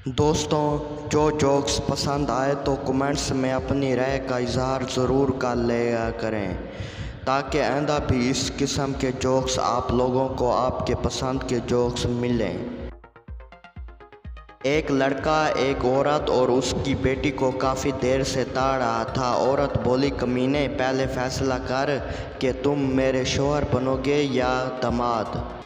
दोस्तों, जो जोक्स पसंद आए तो कमेंट्स में अपनी राय का इजहार ज़रूर कर लिया करें, ताकि आइंदा भी इस किस्म के जोक्स आप लोगों को आपके पसंद के जोक्स मिलें। एक लड़का एक औरत और उसकी बेटी को काफ़ी देर से ताड़ रहा था। औरत बोली, कमीने, पहले फैसला कर कि तुम मेरे शौहर बनोगे या दामाद।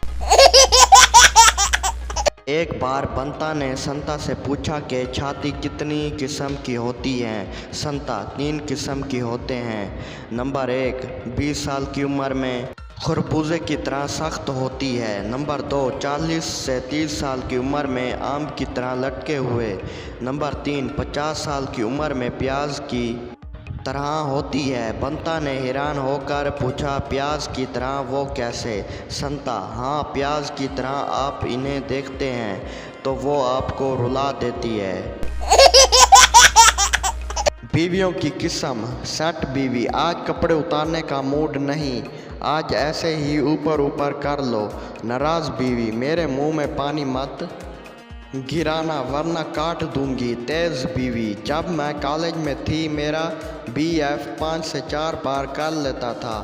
एक बार बंता ने संता से पूछा कि छाती कितनी किस्म की होती है। संता, 3 किस्म की होते हैं। नंबर 1, 20 साल की उम्र में खरबूजे की तरह सख्त होती है। नंबर 2, 40 से 30 साल की उम्र में आम की तरह लटके हुए। नंबर 3, 50 साल की उम्र में प्याज की तरह होती है। बंता ने हैरान होकर पूछा, प्याज की तरह, वो कैसे? संता, हाँ, प्याज की तरह आप इन्हें देखते हैं तो वो आपको रुला देती है। बीवियों की किस्म। सेट बीवी, आज कपड़े उतारने का मूड नहीं, आज ऐसे ही ऊपर ऊपर कर लो। नाराज़ बीवी, मेरे मुंह में पानी मत गिराना वरना काट दूंगी। तेज़ बीवी, जब मैं कॉलेज में थी मेरा BF 5 से 4 बार कर लेता था।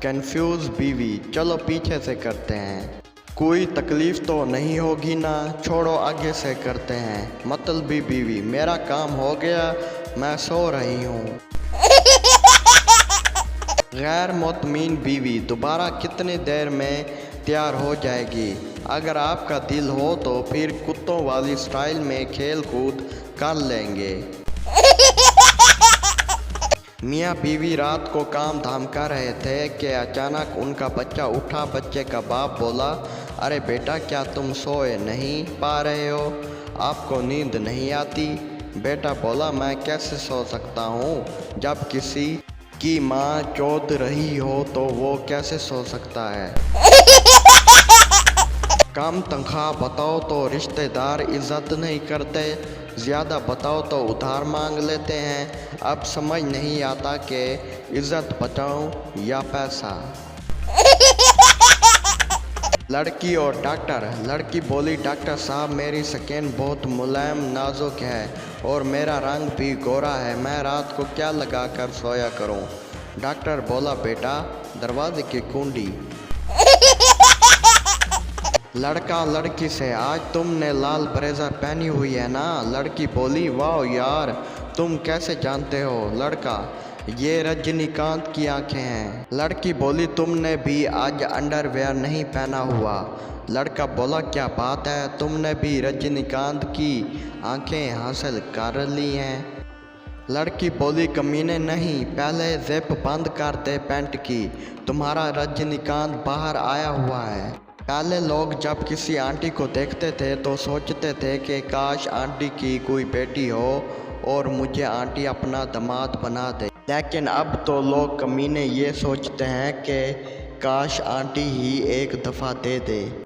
कंफ्यूज बीवी, चलो पीछे से करते हैं, कोई तकलीफ़ तो नहीं होगी ना, छोड़ो आगे से करते हैं। मतलबी बीवी, मेरा काम हो गया, मैं सो रही हूँ। गैर मुतमिन बीवी, दोबारा कितनी देर में तैयार हो जाएगी? अगर आपका दिल हो तो फिर कुत्तों वाली स्टाइल में खेल कूद कर लेंगे। मियाँ बीवी रात को काम धाम कर रहे थे कि अचानक उनका बच्चा उठा। बच्चे का बाप बोला, अरे बेटा, क्या तुम सोए नहीं पा रहे हो? आपको नींद नहीं आती? बेटा बोला, मैं कैसे सो सकता हूँ जब किसी की माँ चोद रही हो, तो वो कैसे सो सकता है? कम तनख्वाह बताओ तो रिश्तेदार इज्जत नहीं करते, ज़्यादा बताओ तो उधार मांग लेते हैं। अब समझ नहीं आता कि इज्जत बचाऊं या पैसा। लड़की और डॉक्टर। लड़की बोली, डॉक्टर साहब, मेरी स्किन बहुत मुलायम नाजुक है और मेरा रंग भी गोरा है, मैं रात को क्या लगा कर सोया करूं? डॉक्टर बोला, बेटा, दरवाजे की कुंडी। लड़का लड़की से, आज तुमने लाल ब्लेजर पहनी हुई है ना? लड़की बोली, वाह यार, तुम कैसे जानते हो? लड़का, ये रजनीकांत की आंखें हैं। लड़की बोली, तुमने भी आज अंडरवेयर नहीं पहना हुआ। लड़का बोला, क्या बात है, तुमने भी रजनीकांत की आंखें हासिल कर ली हैं? लड़की बोली, कमीने नहीं, पहले जिप बंद कर दे पैंट की, तुम्हारा रजनीकांत बाहर आया हुआ है। पहले लोग जब किसी आंटी को देखते थे तो सोचते थे कि काश आंटी की कोई बेटी हो और मुझे आंटी अपना दामाद बना दे। लेकिन अब तो लोग कमीने ये सोचते हैं कि काश आंटी ही एक दफ़ा दे दे।